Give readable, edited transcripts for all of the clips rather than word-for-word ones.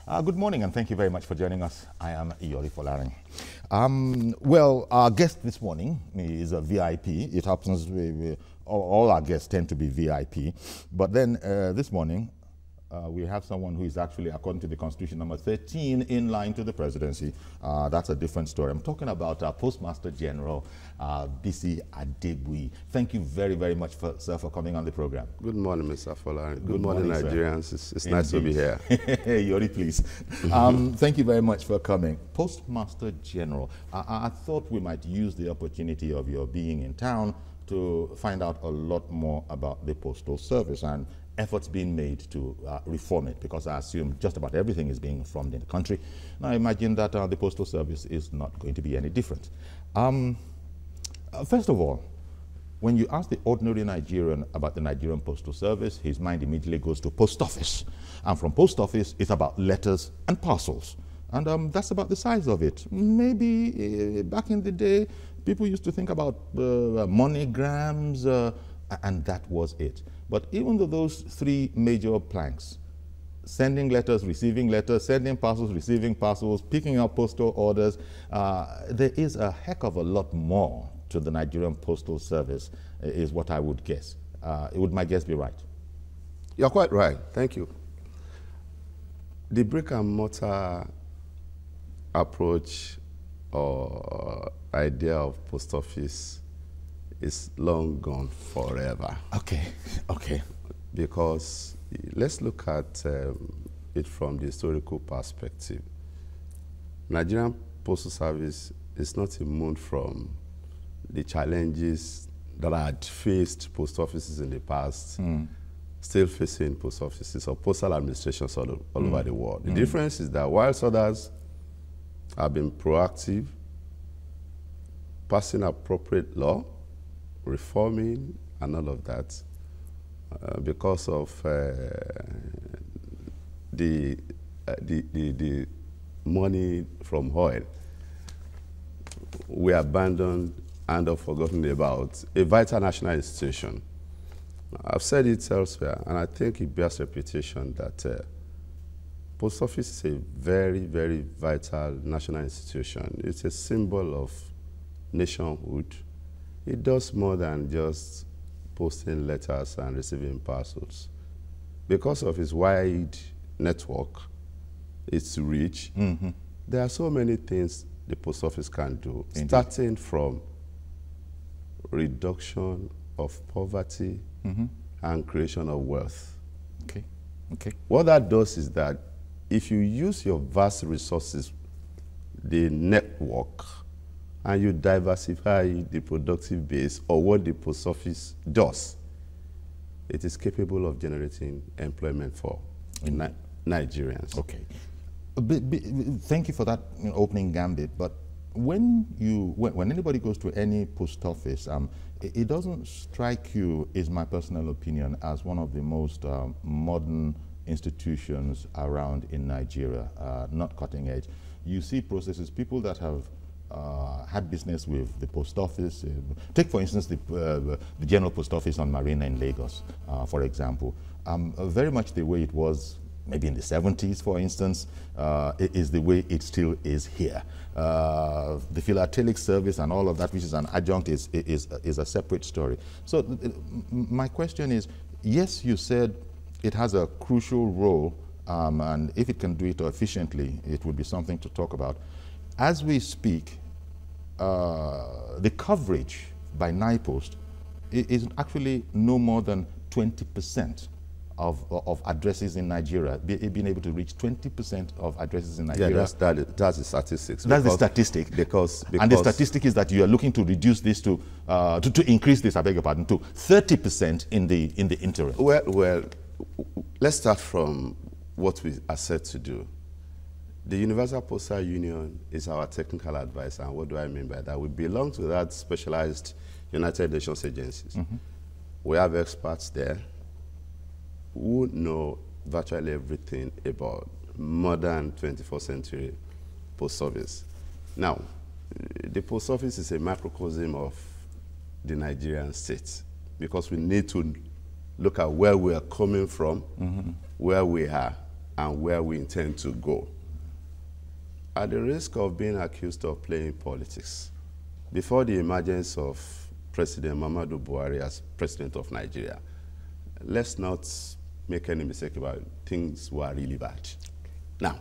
Good morning, and thank you very much for joining us. I am Iyori Folarin. Well, our guest this morning is a VIP. It happens all our guests tend to be VIP. But then this morning, we have someone who is actually, according to the Constitution, number 13 in line to the presidency. That's a different story. I'm talking about Postmaster General Bisi Adegbuyi. Thank you very, very much, sir, for coming on the program. Good morning, Mr. Folari. Good morning, Nigerians. It's nice to be here. Yori, please. Thank you very much for coming. Postmaster General, I thought we might use the opportunity of your being in town to find out a lot more about the Postal Service and efforts being made to reform it, because I assume just about everything is being reformed in the country. Now, I imagine that the Postal Service is not going to be any different. First of all, when you ask the ordinary Nigerian about the Nigerian Postal Service, his mind immediately goes to post office. And from post office, it's about letters and parcels. And that's about the size of it. Maybe back in the day, people used to think about monograms, and that was it. But even though those three major planks, sending letters, receiving letters, sending parcels, receiving parcels, picking up postal orders, there is a heck of a lot more to the Nigerian Postal Service, is what I would guess. Would my guess be right? You're quite right. Thank you. The brick and mortar approach or idea of post office is long gone forever. Okay, okay. Because let's look at it from the historical perspective. Nigerian Postal Service is not immune from the challenges that had faced post offices in the past, still facing post offices or postal administrations all over the world. The difference is that whilst others have been proactive, passing appropriate law, reforming and all of that, because of the money from oil, we abandoned and have forgotten about a vital national institution. I've said it elsewhere, and I think it bears reputation that Post Office is a very, very vital national institution. It's a symbol of nationhood. It does more than just posting letters and receiving parcels. Because of its wide network, its reach, there are so many things the post office can do, starting from reduction of poverty and creation of wealth. Okay, okay. What that does is that if you use your vast resources, the network, and you diversify the productive base or what the post office does, it is capable of generating employment for Nigerians. Okay. Thank you for that opening gambit. But when anybody goes to any post office, it doesn't strike you, is my personal opinion, as one of the most modern institutions around in Nigeria, not cutting edge. You see processes, people that have had business with the post office. Take, for instance, the General Post Office on Marina in Lagos, for example. Very much the way it was maybe in the 70s, for instance, is the way it still is here. The philatelic service and all of that, which is an adjunct, is a separate story. So my question is, yes, you said it has a crucial role, and if it can do it efficiently, it would be something to talk about. As we speak, the coverage by NIPOST is actually no more than 20% of addresses in Nigeria, being able to reach 20% of addresses in Nigeria. Yeah, that's the statistics. That's the statistic. Because and the statistic is that you are looking to reduce this to increase this, I beg your pardon, to 30% in the interim. Well, let's start from what we are set to do. The Universal Postal Union is our technical advisor, and what do I mean by that? We belong to that specialized United Nations agencies. We have experts there who know virtually everything about modern 21st century post service. Now, the post office is a microcosm of the Nigerian state, because we need to look at where we are coming from, where we are and where we intend to go. At the risk of being accused of playing politics, before the emergence of President Muhammadu Buhari as president of Nigeria, let's not make any mistake about it. Things were really bad. Now,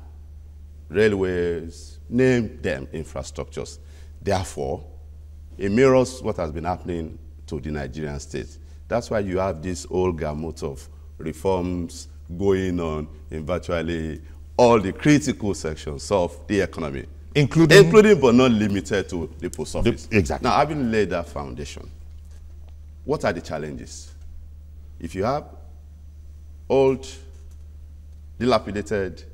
railways, name them infrastructures. Therefore, it mirrors what has been happening to the Nigerian state. That's why you have this whole gamut of reforms going on in virtually all the critical sections of the economy. Including but not limited to the post office. Exactly. Now, having laid that foundation, what are the challenges? If you have old, dilapidated,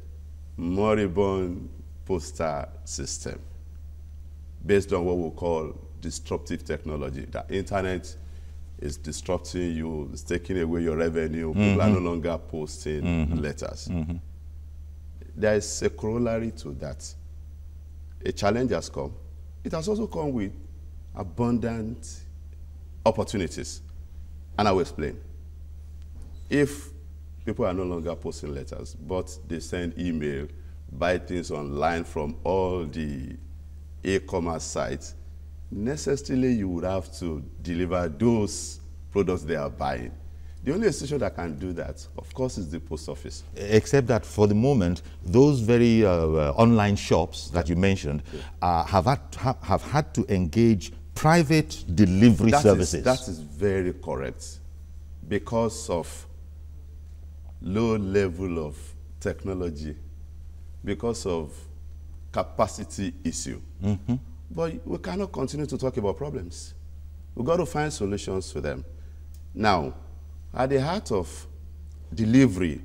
moribund postal system based on what we call disruptive technology, the internet is disrupting you, it's taking away your revenue, people are no longer posting letters. There is a corollary to that. A challenge has come. It has also come with abundant opportunities. And I will explain. If people are no longer posting letters, but they send email, buy things online from all the e-commerce sites, necessarily you would have to deliver those products they are buying. The only institution that can do that, of course, is the post office. Except that for the moment, those very online shops that you mentioned have had to engage private delivery services. That is very correct. Because of low level of technology, because of capacity issue. But we cannot continue to talk about problems. We've got to find solutions to them. Now, at the heart of delivery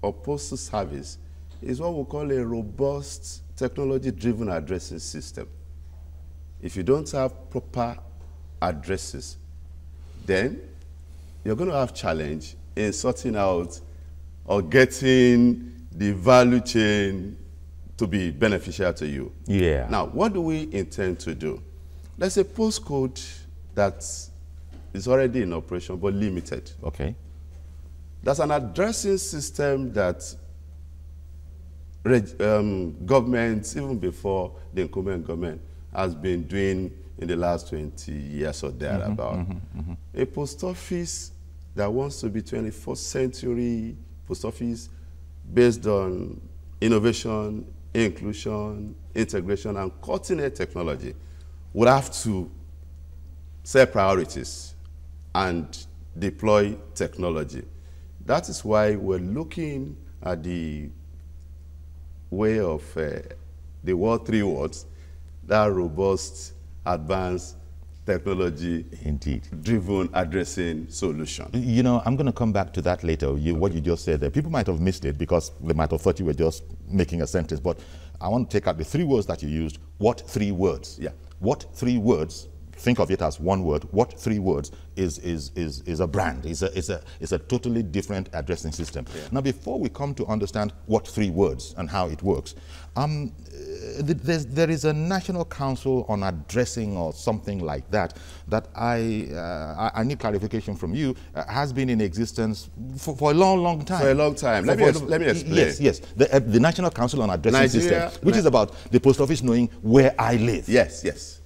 of postal service is what we call a robust technology-driven addressing system. If you don't have proper addresses, then you're going to have challenge in sorting out or getting the value chain to be beneficial to you. Yeah. Now, what do we intend to do? There's a postcode that is already in operation, but limited. Okay. There's an addressing system that governments, even before the incumbent government, has been doing in the last 20 years or thereabout. A post office that wants to be 21st century post office based on innovation, inclusion, integration, and cutting-edge technology would have to set priorities and deploy technology. That is why we're looking at the way of the word 3 words, that robust, advanced, technology driven addressing solution. You know, I'm going to come back to that later. What you just said there, people might have missed it because they might have thought you were just making a sentence, but I want to take out the 3 words that you used. What 3 words? Yeah. What 3 words? Think of it as one word. What 3 words is a brand, is a totally different addressing system. Yeah. Now, before we come to understand what 3 words and how it works, there is a National Council on Addressing or something like that that I need clarification from you, has been in existence for a long time. For a long time. Let me explain. Yes. The National Council on Addressing System, which is about the post office knowing where I live. Yes.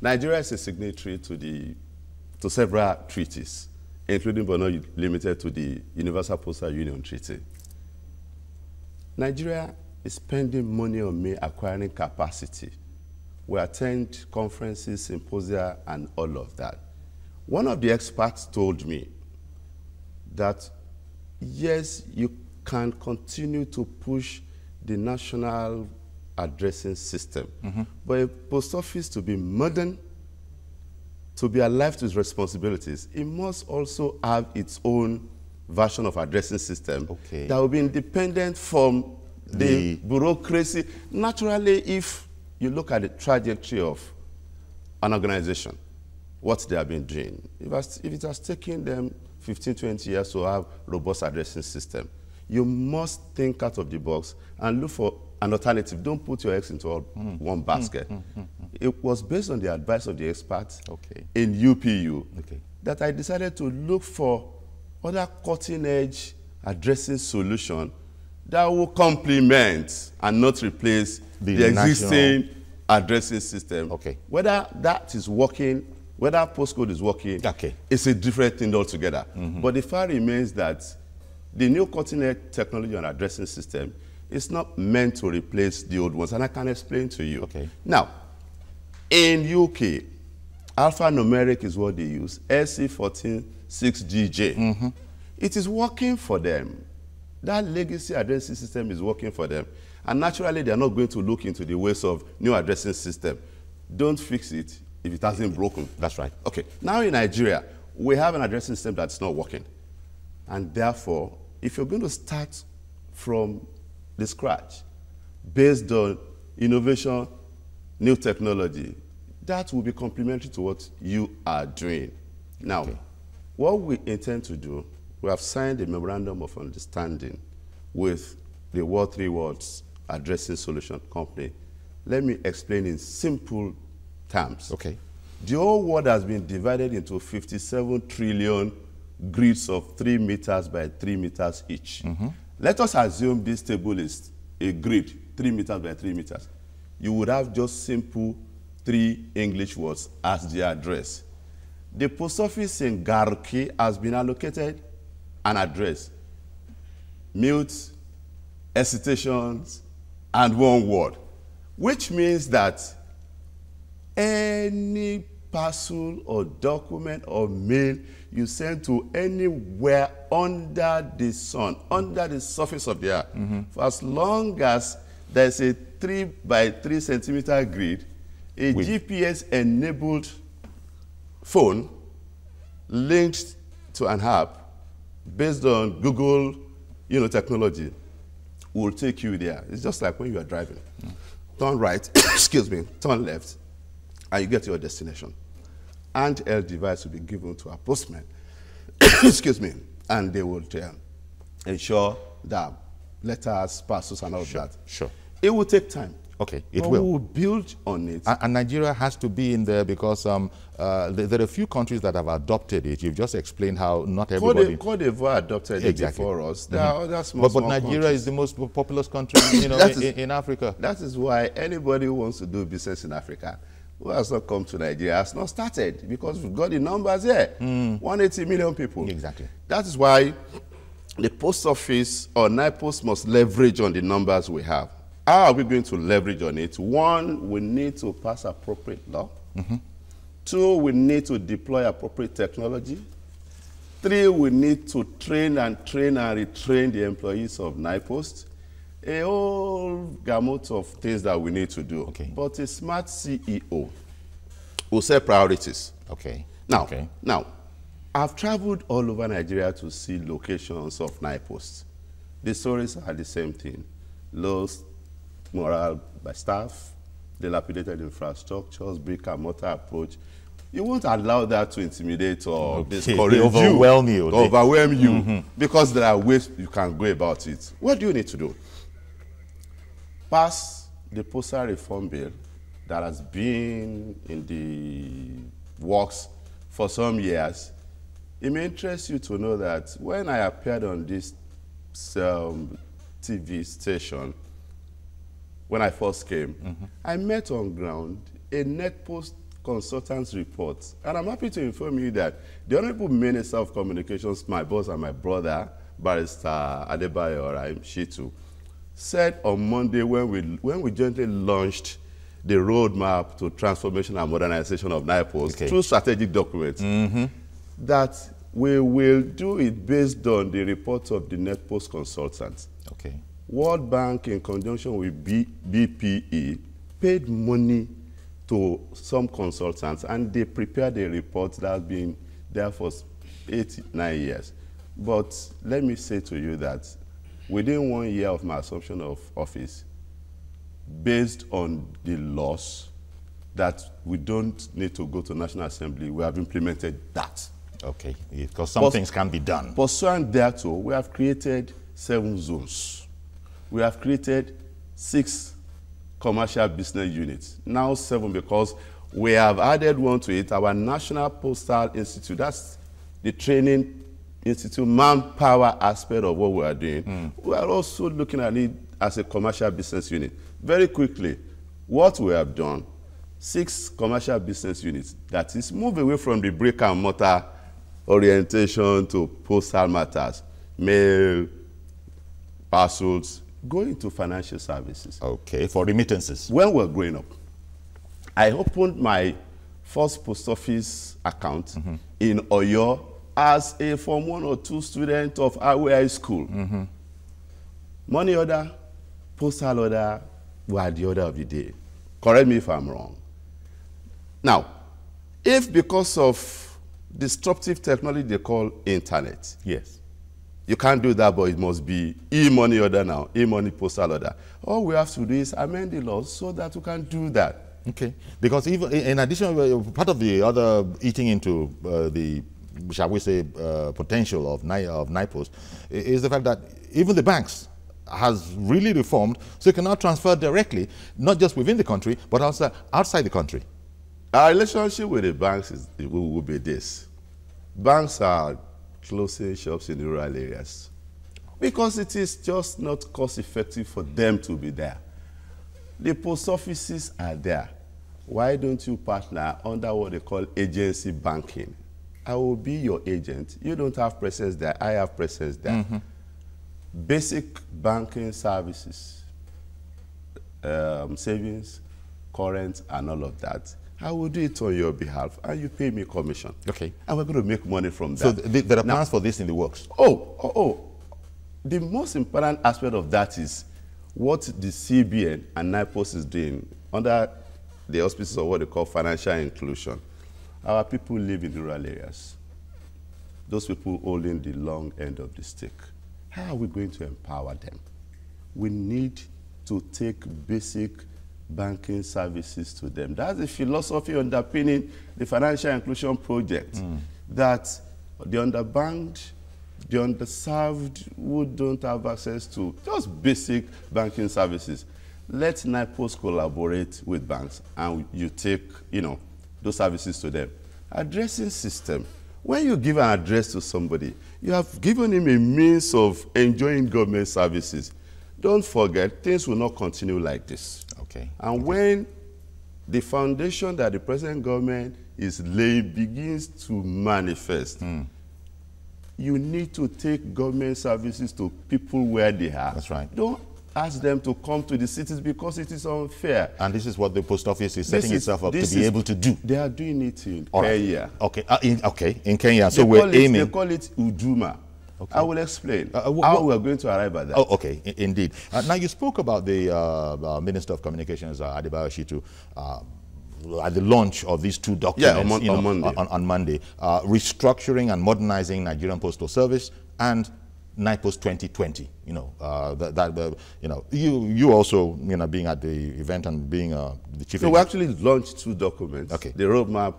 Nigeria is a signatory to several treaties, including but not limited to the Universal Postal Union Treaty. Nigeria is spending money on me acquiring capacity. We attend conferences, symposia, and all of that. One of the experts told me that, yes, you can continue to push the national addressing system. But a post office to be modern, to be alive to its responsibilities, it must also have its own version of addressing system that will be independent from the bureaucracy. Naturally, if you look at the trajectory of an organization, what they have been doing, if it has taken them 15, 20 years to have robust addressing system, you must think out of the box and look for an alternative. Don't put your eggs into one basket. It was based on the advice of the experts in UPU that I decided to look for other cutting-edge addressing solution that will complement and not replace the existing addressing system. Okay. Whether that is working, whether postcode is working, okay, it's a different thing altogether. But the fact remains that the new cutting-edge technology and addressing system is not meant to replace the old ones, and I can explain to you. Okay. Now, in UK, alphanumeric is what they use, SC146GJ. It is working for them. That legacy addressing system is working for them. And naturally, they are not going to look into the ways of new addressing system. Don't fix it if it hasn't broken. That's right. Okay. Now in Nigeria, we have an addressing system that's not working. And therefore, if you're going to start from the scratch, based on innovation, new technology, that will be complementary to what you are doing. Now, what we intend to do, we have signed a memorandum of understanding with the World 3 Words Addressing Solution Company. Let me explain in simple terms. Okay. The whole world has been divided into 57 trillion grids of 3 meters by 3 meters each. Let us assume this table is a grid, 3 meters by 3 meters. You would have just simple 3 English words as the address. The post office in Garki has been allocated an address, mute, hesitations, and one word, which means that any parcel or document or mail you send to anywhere under the sun, under the surface of the earth, for as long as there's a 3 by 3 centimeter grid, a GPS-enabled phone linked to an app based on Google, technology will take you there. It's just like when you are driving. Turn right, excuse me, turn left, and you get to your destination. Handheld device will be given to a postman, excuse me, and they will ensure that letters, parcels, and all that. Sure. It will take time. Okay, it but will. We will build on it. And Nigeria has to be in there because there are a few countries that have adopted it. You've just explained how not everybody... Cote d'Ivoire adopted it before us. There are other But Nigeria is the most populous country in Africa. That is why anybody who wants to do business in Africa who has not come to Nigeria has not started, because we've got the numbers here. 180 million people. Exactly. That is why the post office or NIPOST must leverage on the numbers we have. How are we going to leverage on it? One, we need to pass appropriate law. 2, we need to deploy appropriate technology. 3, we need to train and retrain the employees of NIPOST. A whole gamut of things that we need to do. Okay. But a smart CEO will set priorities. Okay. Now, I've traveled all over Nigeria to see locations of NIPOST. The stories are the same thing. Low morale by staff, dilapidated infrastructures, brick and mortar approach. You won't allow that to intimidate or discourage you. Overwhelm you. Because there are ways you can go about it. What do you need to do? Pass the Postal Reform Bill that has been in the works for some years. It may interest you to know that when I appeared on this TV station, when I first came, I met on ground a NetPost consultant's report. And I'm happy to inform you that the Honorable Minister of Communications, my boss and my brother, Barrister Adebayo Shitu, said on Monday when we jointly launched the roadmap to transformation and modernization of NIPOST through strategic documents, that we will do it based on the report of the NetPost consultants. Okay. World Bank, in conjunction with BPE, paid money to some consultants, and they prepared a report that has been there for 8-9 years. But let me say to you that within 1 year of my assumption of office, based on the laws that we don't need to go to National Assembly, we have implemented that. Okay, because some things can be done. Pursuant thereto, we have created 7 zones. We have created 6 commercial business units. Now 7 because we have added one to it, our National Postal Institute. That's the training institute manpower aspect of what we are doing, we are also looking at it as a commercial business unit. Very quickly, what we have done, 6 commercial business units, that is move away from the brick and mortar orientation to postal matters, mail, parcels, go into financial services. Okay, for remittances. When we were growing up, I opened my first post office account in Oyo as a Form 1 or 2 student of our high school. Money order, postal order were the order of the day. Correct me if I'm wrong. Now, if because of disruptive technology they call internet, Yes. you can't do that, but it must be e-money order now, e-money postal order. All we have to do is amend the laws so that we can do that. Okay, because even in addition, part of the other eating into the, shall we say, potential of NIPOS is the fact that even the banks has really reformed, so you can now transfer directly, not just within the country, but also outside the country. Our relationship with the banks will be this. Banks are closing shops in the rural areas because it is just not cost effective for them to be there. The post offices are there. Why don't you partner under what they call agency banking? I will be your agent. You don't have presence there. I have presence there. Basic banking services, savings, current, and all of that. I will do it on your behalf, and you pay me commission. Okay. And we're going to make money from that. So there are plans for this in the works? The most important aspect of that is what the CBN and NIPOS is doing under the auspices of what they call financial inclusion. Our people live in rural areas. Those people holding the long end of the stick. How are we going to empower them? We need to take basic banking services to them. That's the philosophy underpinning the financial inclusion project, that the underbanked, the underserved who don't have access to just basic banking services. Let NIPOS collaborate with banks and you take, those services to them. Addressing system. When you give an address to somebody, you have given him a means of enjoying government services. Don't forget, things will not continue like this. Okay. And when the foundation that the present government is laying begins to manifest, you need to take government services to people where they are. That's right. Don't ask them to come to the cities because it is unfair. And this is what the post office is setting itself up to be able to do. They are doing it in Kenya. Okay, in Kenya. So we're aiming. They call it Uduma. Okay. I will explain how we are going to arrive at that. Oh, okay, indeed. Now, you spoke about the Minister of Communications, Adebayo Shitu, at the launch of these 2 documents on Monday. Restructuring and modernizing Nigerian Postal Service and NIPOS 2020. You also, being at the event and being the chief. So we actually launched 2 documents. Okay. The roadmap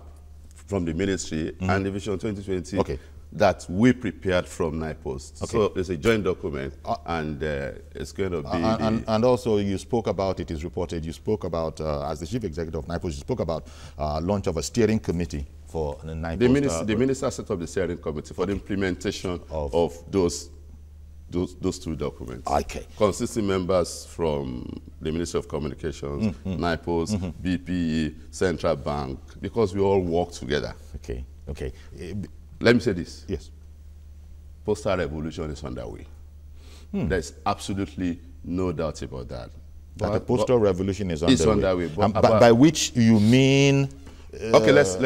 from the ministry and the Vision 2020. Okay. That we prepared from NIPOS. Okay. So it's a joint document, and it's going to be and also you spoke about, it is reported, you spoke about, as the chief executive of NIPOS, you spoke about launch of a steering committee for the NIPOS. The minister set up the steering committee for the implementation of those 2 documents. Okay. Consisting members from the Ministry of Communications, NIPOS, BPE, Central Bank, because we all work together. Okay. Okay. Let me say this. Yes. Postal revolution is underway. There's absolutely no doubt about that. That the postal revolution is underway. It's underway. By which you mean... okay, let's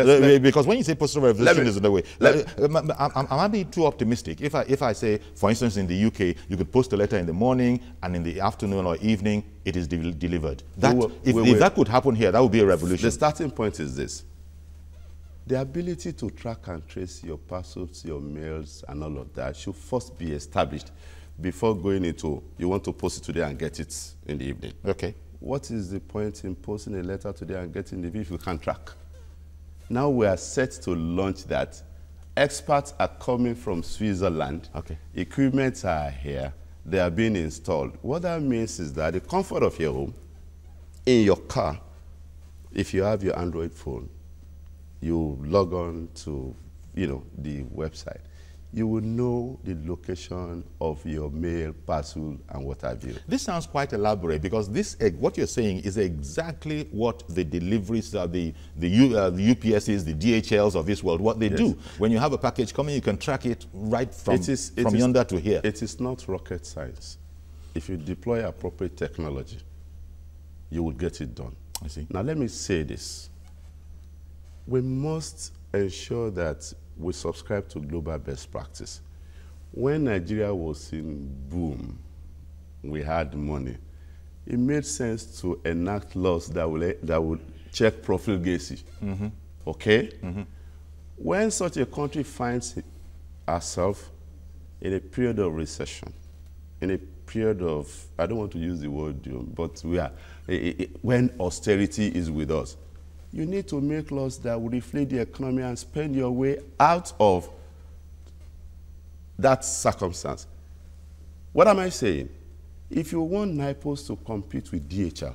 because when you say postal revolution is underway, am I being too optimistic? If I say, for instance, in the UK, you could post a letter in the morning and in the afternoon or evening, it is delivered. If that could happen here, that would be a revolution. The starting point is this. The ability to track and trace your parcels, your mails, and all of that should first be established before going into, you want to post it today and get it in the evening. Okay. What is the point in posting a letter today and getting it if you can't track? Now we are set to launch that. Experts are coming from Switzerland. Okay. Equipment are here. They are being installed. What that means is that the comfort of your home, in your car, if you have your Android phone, you log on to, the website. you will know the location of your mail, parcel, and what have you. This sounds quite elaborate because this, what you're saying is exactly what the deliveries, the UPSs, the DHLs of this world, what they do. When you have a package coming, you can track it right from yonder to here. It is not rocket science. If you deploy appropriate technology, you will get it done. I see. Now let me say this. We must ensure that we subscribe to global best practice. When Nigeria was in boom, we had money. It made sense to enact laws that would check profligacy. Okay? When such a country finds herself in a period of recession, in a period of, I don't want to use the word doom, but we are, when austerity is with us, you need to make laws that will reflect the economy and spend your way out of that circumstance. What am I saying? If you want NIPOS to compete with DHL,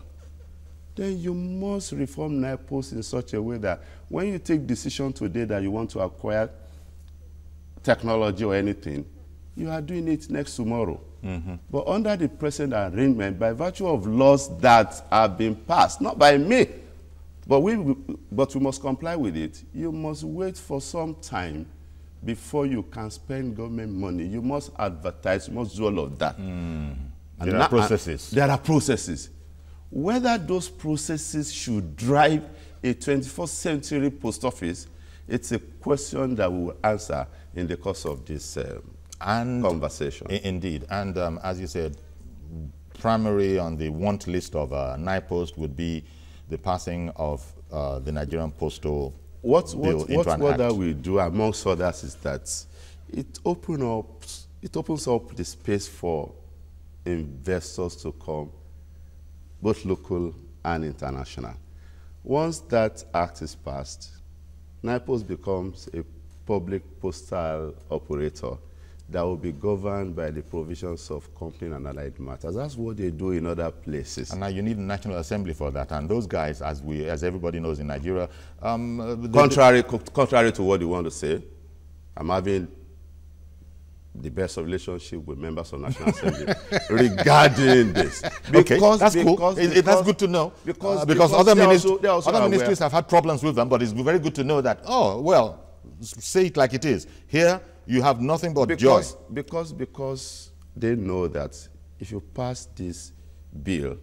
then you must reform NIPOS in such a way that when you take decision today that you want to acquire technology or anything, you are doing it next tomorrow. But under the present arrangement, by virtue of laws that have been passed, not by me, but we must comply with it, you must wait for some time before you can spend government money. You must advertise, you must do all of that. There are processes. There are processes. Whether those processes should drive a 21st century post office, it's a question that we will answer in the course of this conversation. Indeed. And as you said, primary on the want list of NIPOS would be the passing of the Nigerian Postal Bill into an act. That we do, amongst others, is that it opens up the space for investors to come, both local and international. Once that act is passed, NIPOS becomes a public postal operator that will be governed by the provisions of company and allied matters. That's what they do in other places. And now you need a National Assembly for that. And those guys, as everybody knows in Nigeria, contrary to what you want to say, I'm having the best relationship with members of National Assembly regarding this. Because, that's cool. That's good to know. Because other ministries have had problems with them, but it's very good to know that, oh, well, say it like it is. Here, you have nothing but joy. Because they know that if you pass this bill,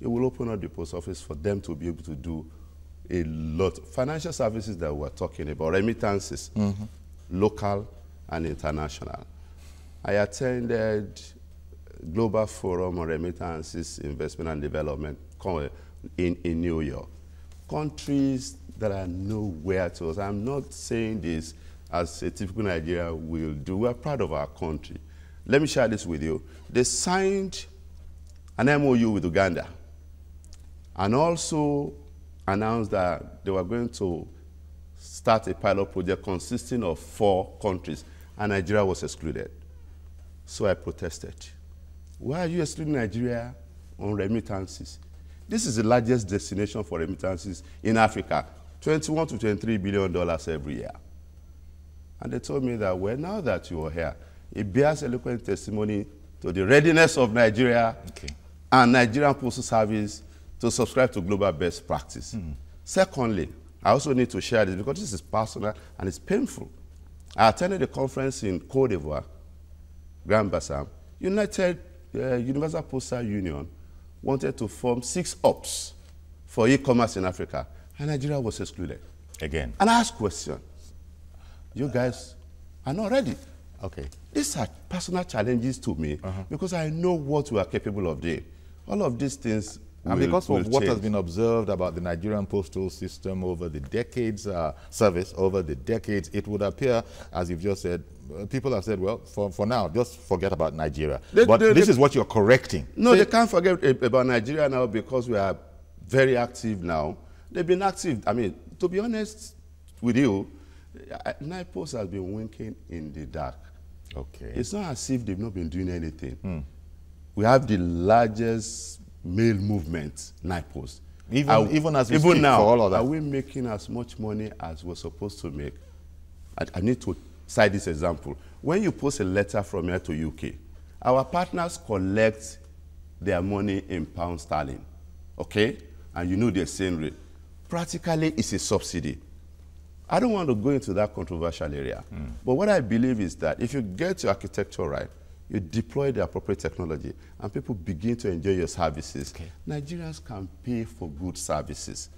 it will open up the post office for them to be able to do a lot. Financial services that we're talking about, remittances, local and international. I attended Global Forum on Remittances, Investment and Development in New York. Countries that are nowhere to us. I'm not saying this as a typical Nigeria will do. We're proud of our country. Let me share this with you. They signed an MOU with Uganda and also announced that they were going to start a pilot project consisting of 4 countries, and Nigeria was excluded. So I protested. Why are you excluding Nigeria on remittances? This is the largest destination for remittances in Africa, $21 to $23 billion every year. And they told me that, well, now that you are here, it bears eloquent testimony to the readiness of Nigeria and Nigerian Postal Service to subscribe to global best practice. Secondly, I also need to share this because this is personal and it's painful. I attended a conference in Côte d'Ivoire, Grand Bassam. Universal Postal Union wanted to form 6 ops for e-commerce in Africa, and Nigeria was excluded. Again. And I asked a question. You guys are not ready. Okay. These are personal challenges to me because I know what we are capable of doing. All of these things and because of what has been observed about the Nigerian postal system over the decades, service over the decades, it would appear, as you've just said, people have said, well, for now, just forget about Nigeria. This is what you're correcting. No, they can't forget about Nigeria now because we are very active now. They've been active. I mean, to be honest with you, NIPOS has been winking in the dark. Okay. It's not as if they've not been doing anything. We have the largest mail movement, NIPOS. Even as we speak, now, for all of that. Are we making as much money as we're supposed to make? I need to cite this example. When you post a letter from here to UK, our partners collect their money in pound sterling, okay? And you know the exchange rate. Practically, it's a subsidy. I don't want to go into that controversial area. But what I believe is that if you get your architecture right, you deploy the appropriate technology, and people begin to enjoy your services, Nigerians can pay for good services.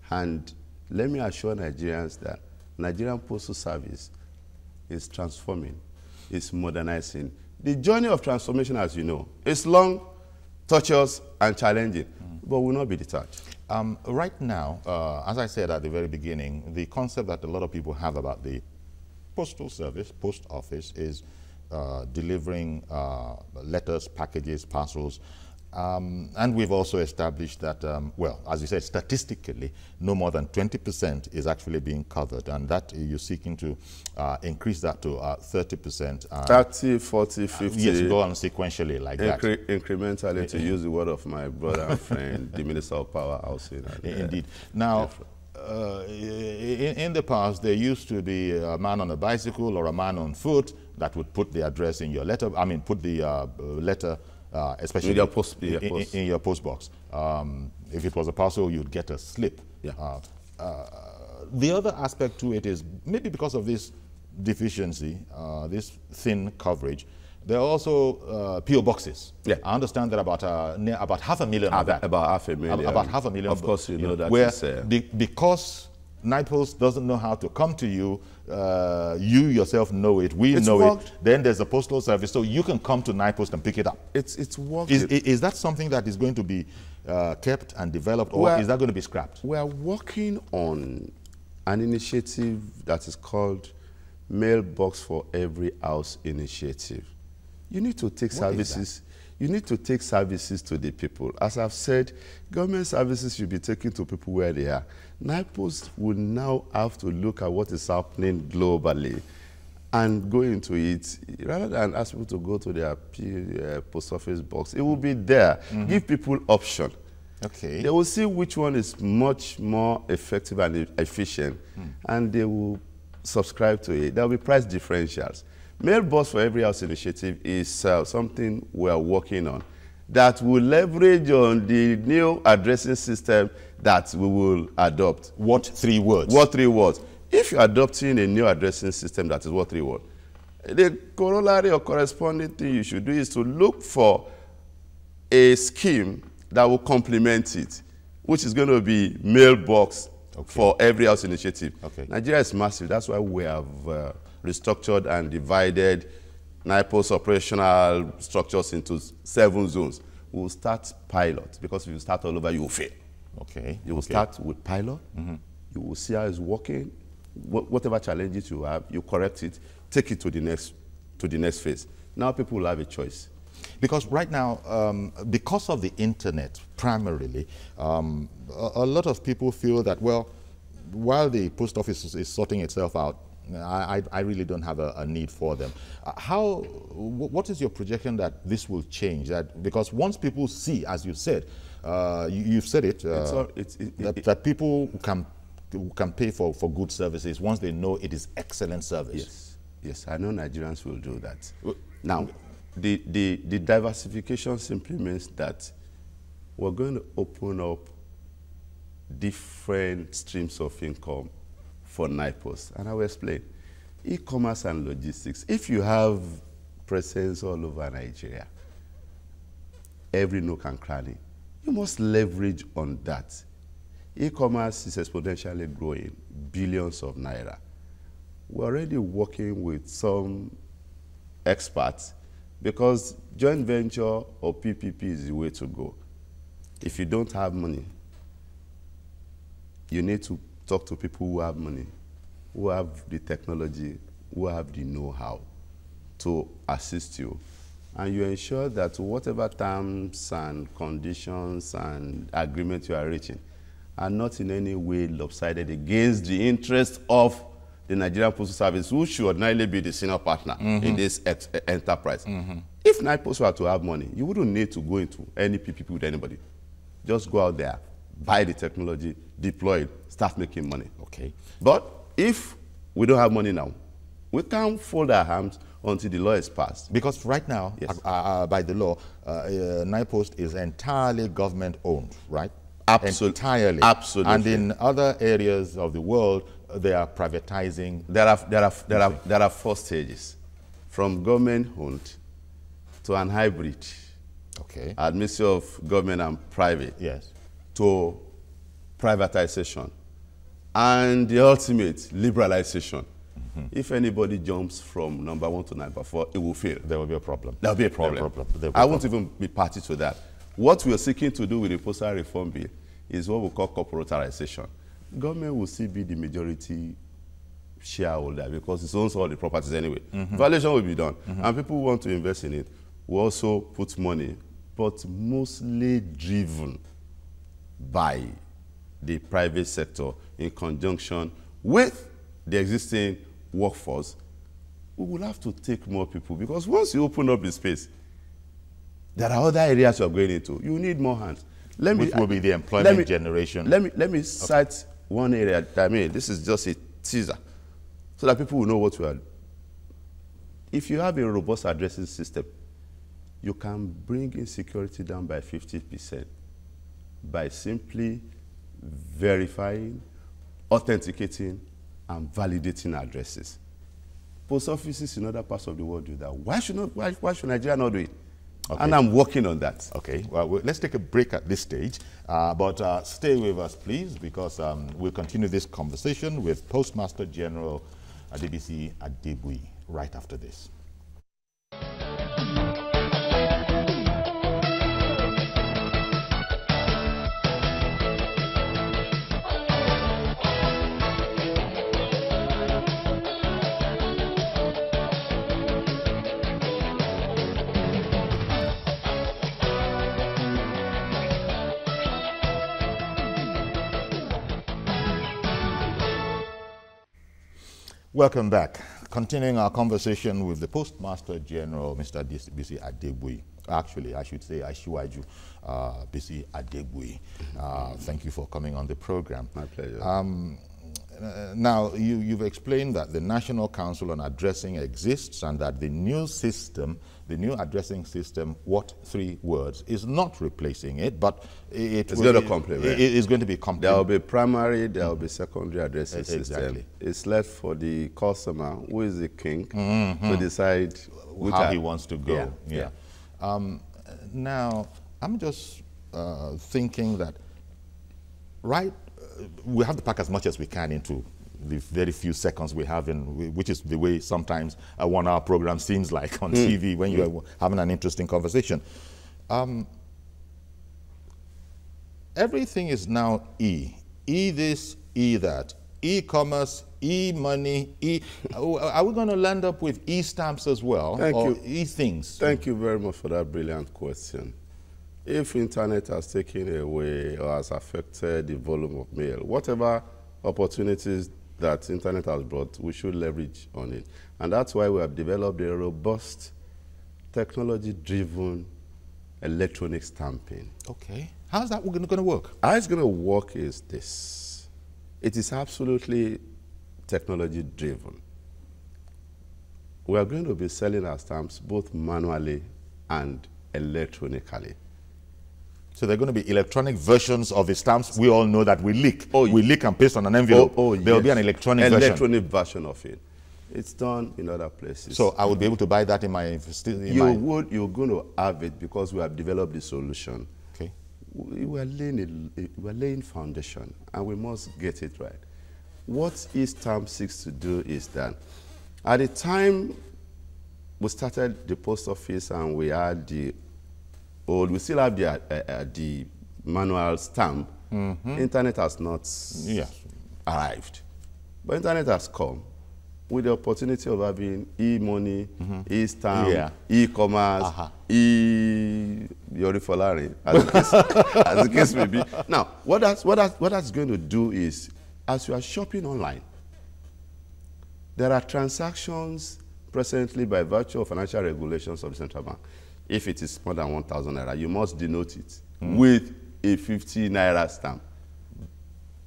And let me assure Nigerians that Nigerian Postal Service is transforming, is modernizing. The journey of transformation, as you know, is long, tortuous, and challenging, but will not be deterred. Right now, as I said at the very beginning, the concept that a lot of people have about the postal service, post office, is delivering letters, packages, parcels. And we've also established that, well, as you said, statistically, no more than 20% is actually being covered, and that you're seeking to increase that to 30%. 30, 40, 50. Yes, go on sequentially like that. Incrementally, to use the word of my brother and friend, the Minister of Power, Housing. Indeed. Now, in the past, there used to be a man on a bicycle or a man on foot that would put the address in your letter, I mean, put the letter especially in your post box. If it was a parcel, you'd get a slip. Yeah. The other aspect to it is maybe because of this deficiency, this thin coverage, there are also PO boxes. Yeah. I understand that about 500,000 of that. About 500,000. About 500,000. Of course, you know that. Where because NIPOS doesn't know how to come to you, you yourself know it, we know it, then there's a postal service, so you can come to NIPOS and pick it up. It's worked. Is that something that is going to be kept and developed, or is that going to be scrapped? We are working on an initiative that is called Mailbox for Every House Initiative. You need to take services. You need to take services to the people. As I've said, government services should be taken to people where they are. NIPOS will now have to look at what is happening globally and go into it, rather than ask people to go to their post office box. It will be there. Give people option. Okay. They will see which one is much more effective and efficient, and they will subscribe to it. There will be price differentials. Mailbox for Every House Initiative is something we are working on that will leverage on the new addressing system that we will adopt. What 3 words? What 3 words? If you're adopting a new addressing system that is what 3 words, the corollary or corresponding thing you should do is to look for a scheme that will complement it, which is going to be Mailbox for Every House Initiative. Nigeria is massive. That's why we have restructured and divided NIPOS operational structures into 7 zones. We'll start pilot, because if you start all over, you will fail. You will start with pilot. You will see how it's working. Whatever challenges you have, you correct it, take it to the next phase. Now people will have a choice. Because right now, because of the internet primarily, a lot of people feel that, well, while the post office is sorting itself out, I really don't have a need for them. What is your projection that this will change? Because once people see, as you said, you've said it, that people can pay for good services once they know it is excellent service. Yes, I know Nigerians will do that. Now, the diversification simply means that we're going to open up different streams of income for NIPOS, and I will explain. E-commerce and logistics. If you have presence all over Nigeria, every nook and cranny, you must leverage on that. E-commerce is exponentially growing, billions of naira. We're already working with some experts, because joint venture or PPP is the way to go. If you don't have money, you need to talk to people who have money, who have the technology, who have the know-how to assist you. And you ensure that whatever terms and conditions and agreements you are reaching are not in any way lopsided against the interest of the Nigerian Postal Service, who should ordinarily be the senior partner in this enterprise. If NIPOS were to have money, you wouldn't need to go into any PPP with anybody. Just go out there, buy the technology, deploy it, start making money. But if we don't have money now, We can't fold our hands until the law is passed. Because right now, Yes. by the law, NIPOST is entirely government-owned, right? Entirely. Absolutely. And in other areas of the world, they are privatizing. There are 4 stages, from government-owned to an hybrid, Okay. a mixture of government and private, Yes. to privatization, and the ultimate, liberalization. If anybody jumps from number 1 to number 4, it will fail. There will be a problem. There will be a problem. There will be a I won't even be party to that. What we are seeking to do with the Postal Reform Bill is what we call corporatization. Government will still be the majority shareholder because it owns all the properties anyway. Valuation will be done. And people who want to invest in it will also put money, but mostly driven by the private sector in conjunction with the existing workforce. We will have to take more people because once you open up the space, there are other areas you are going into. You need more hands. Which will be the employment generation. Let me cite one area. I mean, this is just a teaser so that people will know what we are. If you have a robust addressing system, you can bring insecurity down by 50% by simply verifying, authenticating, and validating addresses. Post offices in other parts of the world do that. Why should Nigeria not do it? Okay. And I'm working on that. Okay, well, let's take a break at this stage, but stay with us, please, because we'll continue this conversation with Postmaster General Adebisi Adegbuyi right after this. Welcome back. Continuing our conversation with the Postmaster General, Mr. Bisi Adegbuyi. Actually, I should say Ashiwaju Bisi Adegbuyi. Thank you for coming on the program. My pleasure. Now, you've explained that the National Council on Addressing exists and that the new system, the new addressing system, what 3 words, is not replacing it, but it's going to complement. It is going to be complemented. There will be primary, there will be secondary addressing system. Exactly. It's left for the customer, who is the king, to decide how he wants to go. Yeah. Now, I'm just thinking that, we have to pack as much as we can into the very few seconds we have, which is the way sometimes a 1-hour program seems like on TV when you're having an interesting conversation. Everything is now E. E this, E that. E-commerce, e-money, Are we going to land up with e-stamps as well? Thank you. E-things? Thank you very much for that brilliant question. If internet has taken away or has affected the volume of mail, whatever opportunities that internet has brought, we should leverage on it. And that's why we have developed a robust, technology-driven electronic stamping. Okay. How's that going to work? How it's going to work is this. It is absolutely technology-driven. We are going to be selling our stamps both manually and electronically. So they're going to be electronic versions of the stamps we all know that we leak. We leak and paste on an envelope. There'll be an electronic version of it. It's done in other places. So I would be able to buy that in my... You're going to have it because we have developed the solution. Okay. We're laying foundation, and we must get it right. What e-stamp seeks to do is that at the time we started the post office and we had we still have the manual stamp. Internet has not arrived. But internet has come with the opportunity of having e-money, e-stamp, e-commerce, e-yorifolari, as the case may be. Now, what that's going to do is, as you are shopping online, there are transactions presently by virtue of financial regulations of the central bank. If it is more than 1,000 naira, you must denote it with a 50 naira stamp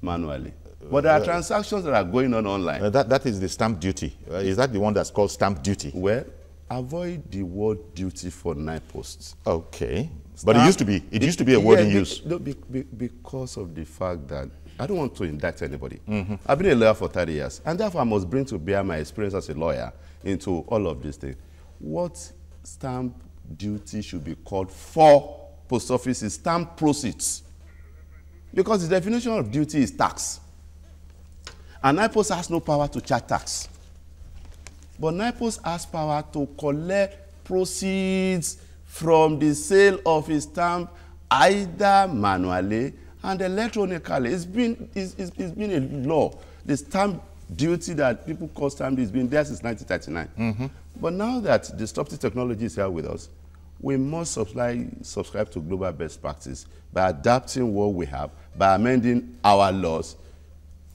manually. But there are transactions that are going on online. That is the stamp duty. Is that the one that's called stamp duty? Well, avoid the word duty for NIPOST. Okay. But it used to be a word in use. No, because of the fact that I don't want to indict anybody. I've been a lawyer for 30 years, and therefore I must bring to bear my experience as a lawyer into all of these things. What stamp duty should be called for post office is stamp proceeds. Because the definition of duty is tax. And NIPOST has no power to charge tax. But NIPOST has power to collect proceeds from the sale of a stamp either manually and electronically. It's been a law. The stamp duty that people call stamp duty has been there since 1939. But now that disruptive technology is here with us, we must subscribe to global best practice by adapting what we have, by amending our laws.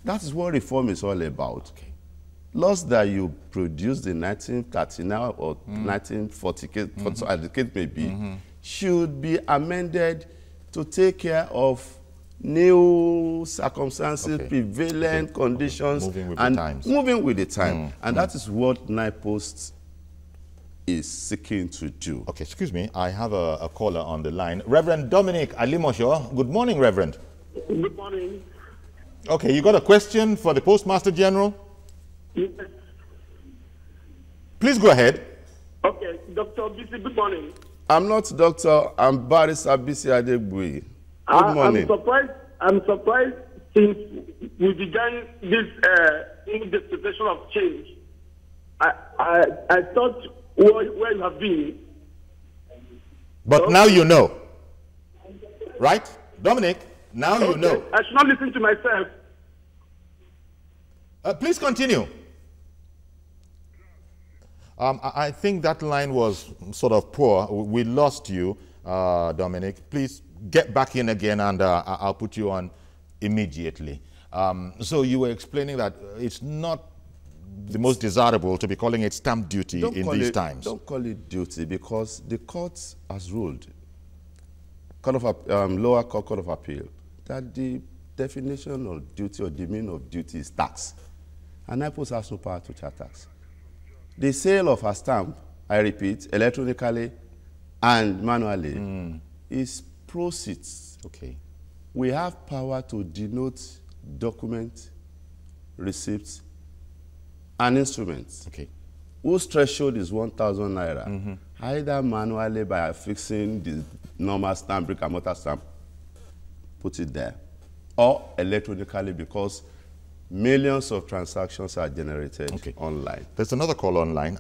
That is what reform is all about. Okay. Laws that you produced in 1939 or 1940, as the case may be, should be amended to take care of new circumstances, prevalent conditions, moving with the time. And that is what NIPOST is seeking to do. Okay, excuse me. I have a caller on the line. Reverend Dominic Alimosho. Good morning, Reverend. Good morning. Okay, you got a question for the Postmaster General? Yes. Please go ahead. Okay, Dr. Bisi, good morning. I'm not doctor, I'm Barrister Bisi Adegbuyi. Good morning. I'm surprised since we began this dispensation of change. I thought where you have been. But now you know. Right? Dominic, now you know. I should not listen to myself. Please continue. I think that line was sort of poor. We lost you, Dominic. Please get back in again, and I'll put you on immediately. So you were explaining that it's not the most desirable to be calling it stamp duty in these times. Don't call it duty, because the court has ruled, lower court of appeal, that the definition of duty or the meaning of duty is tax. And NIPOST has no power to charge tax. The sale of a stamp, I repeat, electronically and manually, is proceeds. Okay. We have power to denote document, receipts, and instruments. Okay. Whose threshold is 1,000 naira, either manually by affixing the normal stamp, brick and mortar stamp, put it there, or electronically, because millions of transactions are generated online. There's another call online.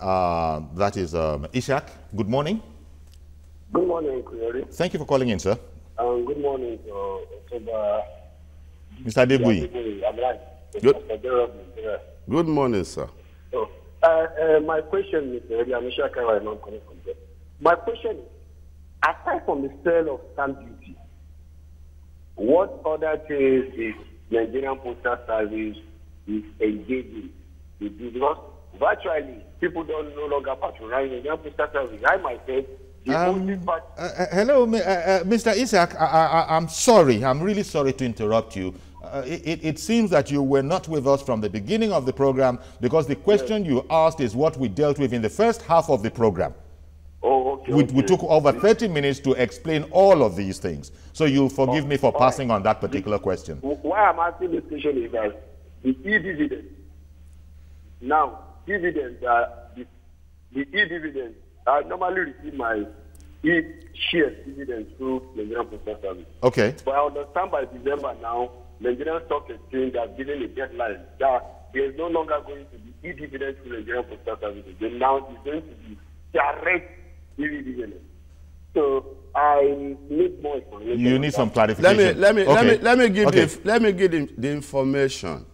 That is Ishak. Good morning. Good morning, Kuyori. Thank you for calling in, sir. Good morning, Mr. Adegbuyi. I'm right. Good morning, sir. So, my question is, my question is, aside from the sale of stamp duty, what other things is Nigerian Postal Service is engaging to do? Because virtually, people don't no longer patronize Nigerian Postal Service. I myself, hello, Mr. Isaac. I'm sorry. I'm really sorry to interrupt you. It seems that you were not with us from the beginning of the program, because the question you asked is what we dealt with in the first half of the program. Oh, okay. We took over 30 minutes to explain all of these things. So you'll forgive me for passing on that particular question. Why I'm asking this question is that the e-dividend, now, dividends are, the e-dividend, I normally receive my e-share dividends through Nigerian Postal Service. Okay. But I understand by December now, Nigerian Stock Exchange has given a deadline that there is no longer going to be e-dividend through Nigerian Postal Service. Now it's going to be direct e-dividend. So I need more information. You need some clarification. Let me give the information.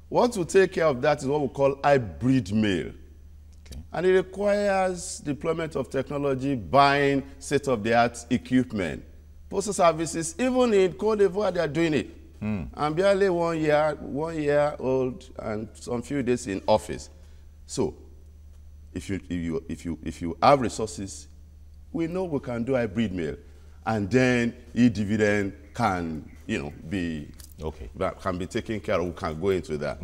What will take care of that is what we call hybrid mail. Okay. And it requires deployment of technology, buying state-of-the-art equipment. Postal services, even in Côte d'Ivoire, they are doing it. I'm barely 1 year old and some few days in office. So if you have resources, we know we can do hybrid mail, and then e-dividend can be Okay. that can be taken care of. We can go into that.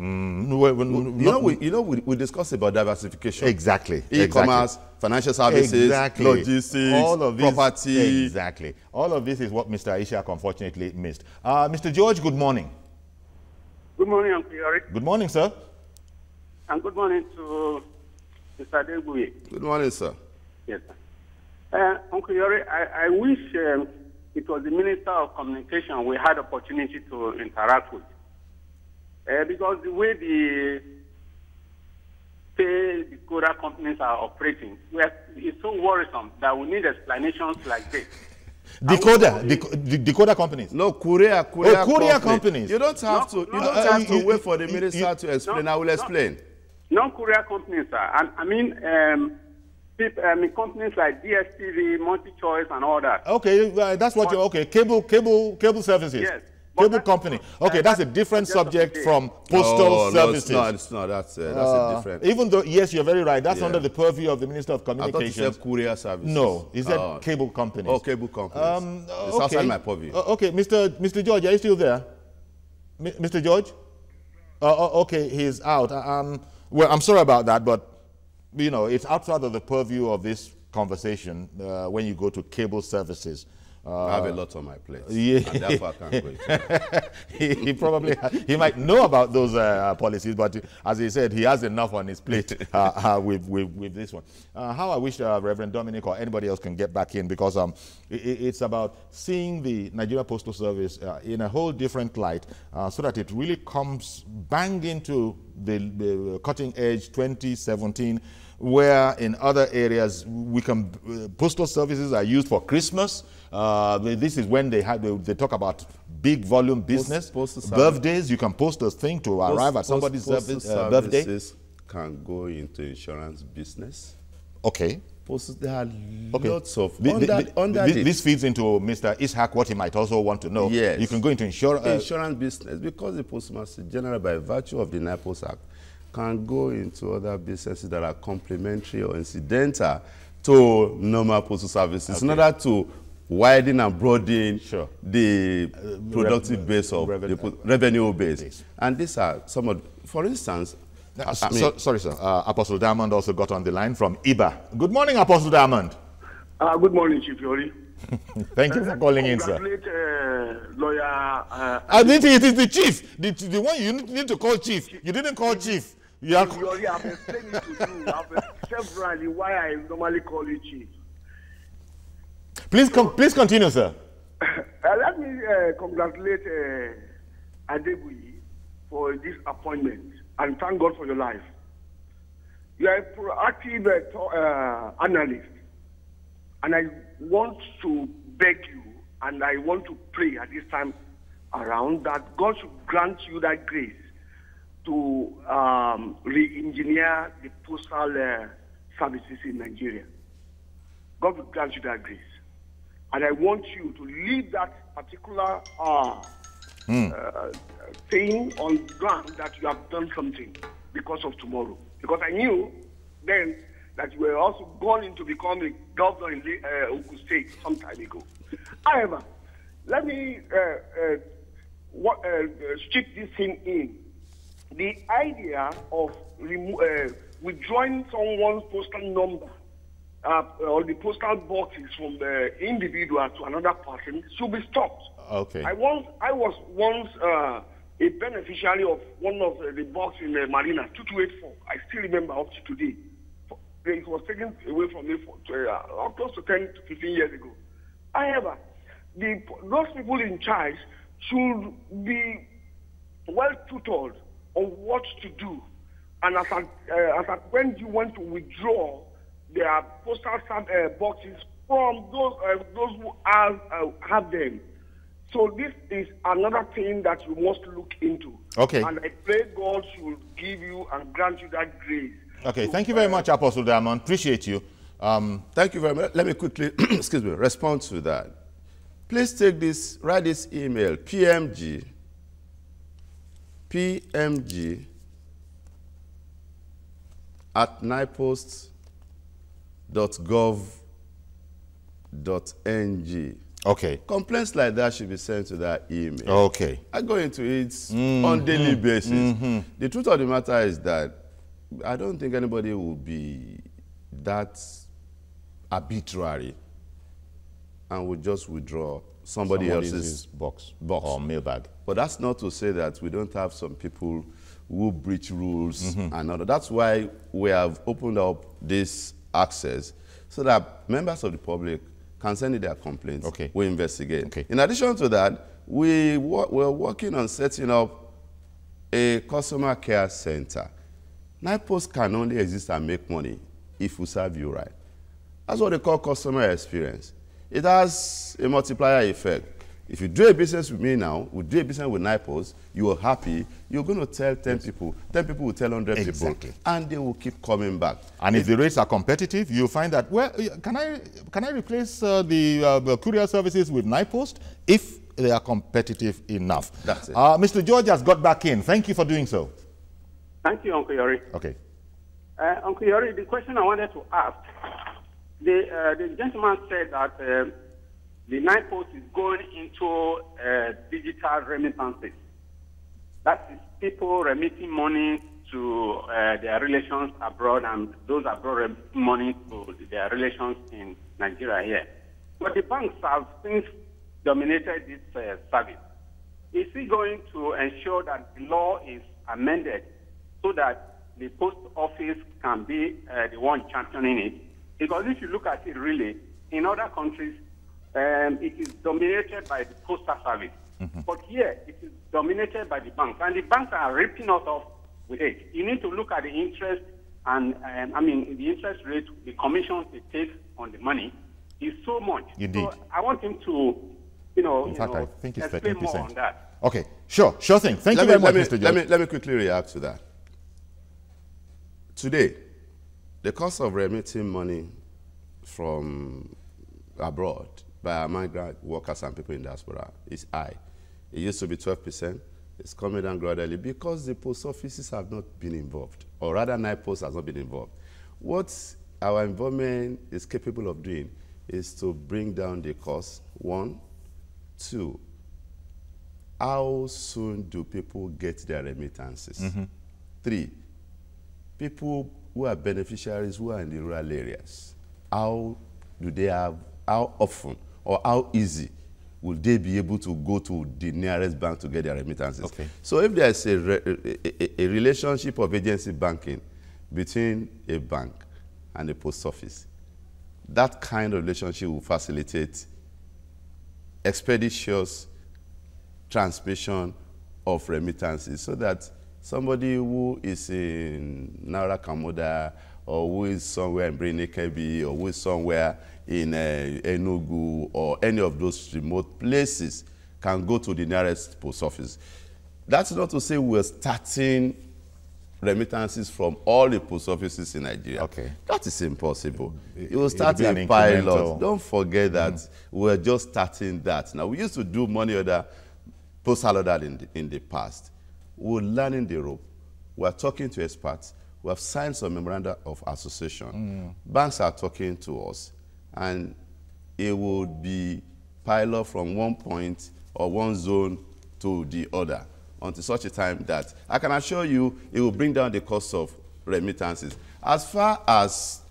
We discussed about diversification. Exactly. E-commerce, financial services, logistics, all of this, property. Exactly. All of this is what Mr. Ishak unfortunately missed. Mr. George, good morning. Good morning, Uncle Yori. Good morning, sir. And good morning to Mr. Deguye. Good morning, sir. Yes, sir. Uncle Yori, I wish it was the Minister of Communication we had opportunity to interact with. Because the way the decoder companies are operating, it's so worrisome that we need explanations like this. Decoder companies? No, courier companies. You don't have to wait for the minister to explain. I will explain. Non-courier companies, sir. I mean, companies like DSTV, MultiChoice, and all that. Okay, that's what you're okay. Cable services. Yes. Cable company. Okay, that's a different subject from postal services. No, it's not. That's a different. Even though, yes, you're very right. That's under the purview of the Minister of Communications. I thought you said courier services. No, he said cable companies. Oh, cable companies. It's outside my purview. Okay, Mr. George, are you still there? Mr. George? Okay, he's out. Well, I'm sorry about that, but you know, it's outside of the purview of this conversation when you go to cable services. I have a lot on my plate. Yeah. And therefore I can't go into that. he might know about those policies, but as he said, he has enough on his plate with this one. How I wish Reverend Dominic or anybody else can get back in, because it's about seeing the Nigeria Postal Service in a whole different light, so that it really comes bang into the cutting edge 2017, where in other areas we can postal services are used for Christmas. This is when they talk about big volume business. Birthdays, you can post a thing to arrive at somebody's birthday. Can go into insurance business. Okay. There are lots of this feeds into Mr. Ishak what he might also want to know. Yes. You can go into insurance business, because the Postmaster General, by virtue of the NIPOS Act, can go into other businesses that are complementary or incidental to normal postal services, in order to widen and broaden the productive base of the revenue base. And these are some of, for instance, sorry, sir. Apostle Diamond also got on the line from IBA. Good morning, Apostle Diamond. Good morning, Chief Yori. Thank you for calling in, sir. Lawyer. I think it is the chief, the one you need to call chief. You didn't call chief. Yori, I've explained it to you. I've explained severally why I normally call you chief. Please continue, sir. Let me congratulate Adebuyi for this appointment, and thank God for your life. You are a proactive analyst, and I want to beg you, and I want to pray at this time around that God should grant you that grace to re-engineer the postal services in Nigeria. God will grant you that grace. And I want you to leave that particular thing on ground that you have done something because of tomorrow. Because I knew then that you were also going into becoming governor in Ogun State some time ago. However, let me strip this thing in. The idea of withdrawing someone's postal number or the postal boxes from the individual to another person should be stopped. Okay. I was once a beneficiary of one of the boxes in the Marina, 2284. I still remember up to today. It was taken away from me close to 10 to 15 years ago. However, those people in charge should be well tutored on what to do. And as when you want to withdraw their postal boxes from those who have them. So this is another thing that you must look into. Okay. And I pray God should give you and grant you that grace. Okay, thank you very much, Apostle Diamond. Appreciate you. Thank you very much. Let me quickly, excuse me, respond to that. Please take this, write this email, PMG at nipost.gov.ng. Okay. Complaints like that should be sent to that email. Okay. I go into it on daily basis. The truth of the matter is that I don't think anybody will be that arbitrary and would just withdraw somebody else's box box or mailbag. But that's not to say that we don't have some people who breach rules and all that. That's why we have opened up this access so that members of the public can send in their complaints. Okay. We investigate. Okay. In addition to that, we're working on setting up a customer care center. NIPOS can only exist and make money if we serve you right. That's what they call customer experience. It has a multiplier effect. If you do a business with me now, we do a business with NIPOS, you are happy, you're going to tell 10 people, 10 people will tell 100 people, and they will keep coming back. And if the rates are competitive, you'll find that, well, can I replace the courier services with NIPOS if they are competitive enough? That's it. Mr. George has got back in. Thank you for doing so. Thank you, Uncle Yori. Okay. Uncle Yori, the question I wanted to ask, the gentleman said that the NIPOS is going into digital remittances. That is people remitting money to their relations abroad and those abroad remitting money to their relations in Nigeria here. But the banks have since dominated this service. Is he going to ensure that the law is amended so that the post office can be the one championing it? Because if you look at it really, in other countries, it is dominated by the postal service. But here, it is dominated by the banks. And the banks are ripping us off with it. You need to look at the interest and, the interest rate, the commissions they take on the money is so much. Indeed. So I want him to, In fact, I think it's explain 13%. more on that. Okay, sure thing. Thank you very much, Mr. George. Let me quickly react to that. Today, the cost of remitting money from abroad by our migrant workers and people in diaspora is high. It used to be 12%. It's coming down gradually because the post offices have not been involved, or rather NIPOS has not been involved. What our involvement is capable of doing is to bring down the cost, 1. 2, how soon do people get their remittances? 3, people who are beneficiaries who are in the rural areas, how often or how easy will they be able to go to the nearest bank to get their remittances? Okay. So if there's a relationship of agency banking between a bank and a post office, that kind of relationship will facilitate expeditious transmission of remittances so that somebody who is in Naira Kamoda or who is somewhere in Birnin-Kebbi or who is somewhere in Enugu or any of those remote places can go to the nearest post office. That's not to say we're starting remittances from all the post offices in Nigeria. Okay. That is impossible. You will start be a an pilot. incremental. Don't forget that we're just starting that. Now, we used to do money order, postal order in the past. We're learning the rope. We're talking to experts. We have signed some memoranda of association. Banks are talking to us. And it would be pilot from one point or one zone to the other until such a time that I can assure you it will bring down the cost of remittances. As far as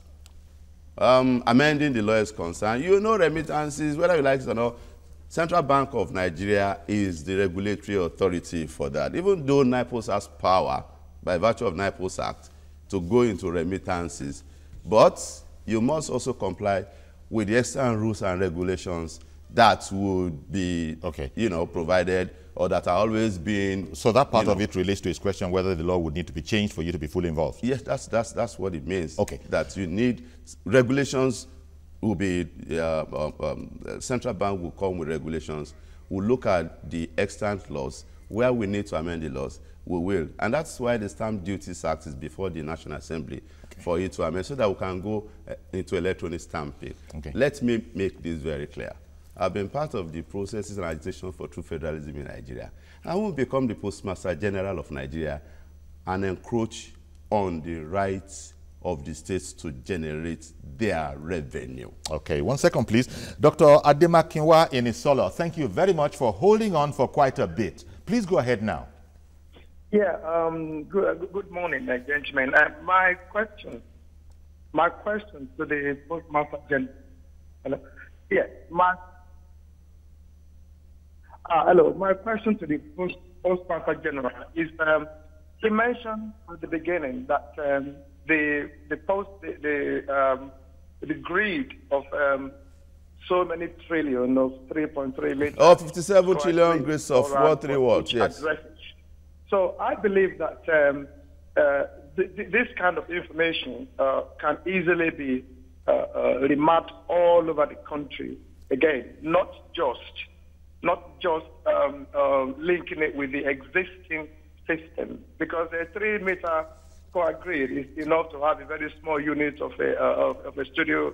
amending the law is concerned, you know remittances, whether you like it or not, Central Bank of Nigeria is the regulatory authority for that. Even though NIPOS has power, by virtue of NIPOS Act, to go into remittances, but you must also comply with the external rules and regulations that would be, provided or that are always being. So that part of it relates to his question whether the law would need to be changed for you to be fully involved. Yes, that's what it means. Okay. That you need regulations. Will be central bank will come with regulations. We'll look at the extant laws where we need to amend the laws. We will, and that's why the Stamp Duties Act is before the National Assembly for it to amend so that we can go into electronic stamping. Let me make this very clear. I've been part of the processes and agitation for true federalism in Nigeria. I won't become the Postmaster General of Nigeria and encroach on the rights of the states to generate their revenue. Okay, 1 second, please. Dr. Ademakinwa Inisola, thank you very much for holding on for quite a bit. Please go ahead now. Yeah, good morning, gentlemen. My question to the Postmaster General. Hello? Yeah, hello. My question to the Postmaster General is, he mentioned at the beginning that the greed of so many trillion of 3.3 million. Oh, 57 trillion grids of what 3 watts, yes. So I believe that this kind of information can easily be remapped all over the country. Again, not just linking it with the existing system, because a 3-meter square grid is enough to have a very small unit of a studio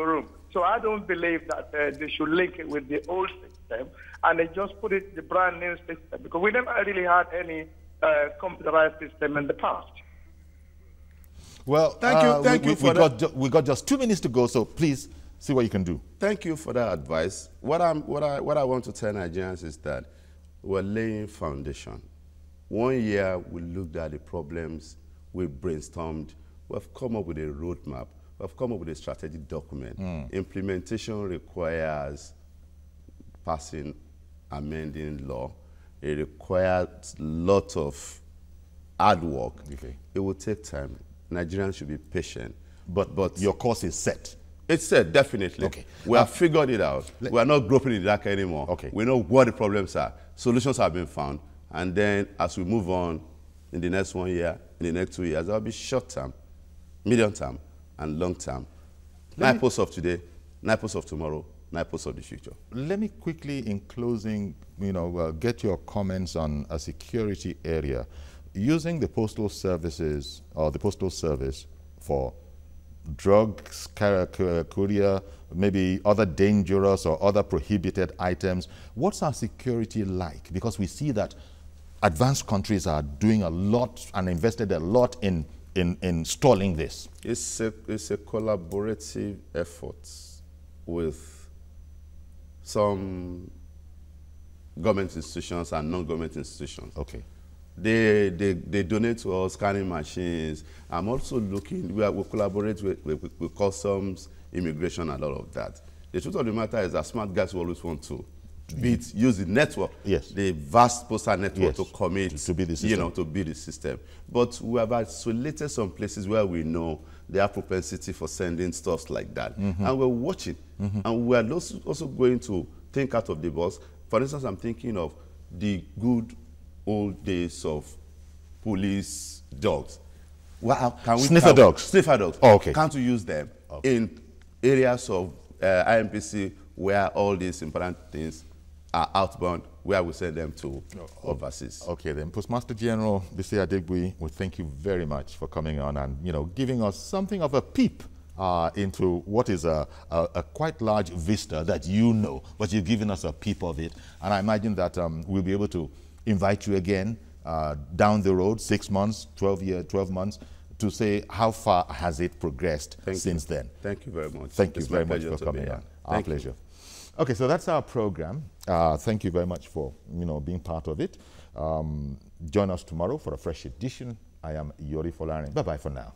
room. So I don't believe that they should link it with the old system and they just put it the brand new system, because we never really had any computerized system in the past. Well, thank you for that. We got just 2 minutes to go, so please see what you can do. Thank you for that advice. What I want to tell Nigerians is that we're laying foundation. 1 year we looked at the problems, we brainstormed, we've come up with a roadmap, we've come up with a strategic document. Implementation requires passing, amending law. It requires a lot of hard work. Okay. It will take time. Nigerians should be patient. But your course is set. It's set, definitely. Okay. We have figured it out. We are not groping in the dark anymore. Okay. We know what the problems are. Solutions have been found. And then as we move on in the next 1 year, in the next 2 years, there will be short term, medium term, and long term. 9 posts of today, 9 posts of tomorrow, 9 posts of the future. Let me quickly, in closing, get your comments on a security area. Using the postal services or the postal service for drugs, courier, maybe other dangerous or other prohibited items, what's our security like? Because we see that advanced countries are doing a lot and invested a lot in stalling this. It's a collaborative effort with some government institutions and non-government institutions. Okay. They donate to us scanning machines. I'm also looking, we collaborate with customs, immigration, and all of that. The truth of the matter is that smart guys will always want to use the network, yes, the vast postal network, yes, to commit, to be the system. To be the system. But we have isolated some places where we know they have propensity for sending stuff like that. And we're watching. And we're also going to think out of the box. For instance, I'm thinking of the good old days of police dogs. Well, can we sniffer dogs? Sniffer dogs. Oh, okay. Can't we use them in areas of IMPC where all these important things are outbound, where we send them to overseas? Okay, then. Postmaster General Bisi Adegbuyi, we thank you very much for coming on and giving us something of a peep into what is a quite large vista that but you've given us a peep of it. And I imagine that we'll be able to invite you again down the road, 6 months, 12 months, to say how far has it progressed since then. Thank you very much. Thank you very much for coming on. Our pleasure. Okay, so that's our program. Thank you very much for being part of it. Join us tomorrow for a fresh edition. I am Yori Folarin. Bye-bye for now.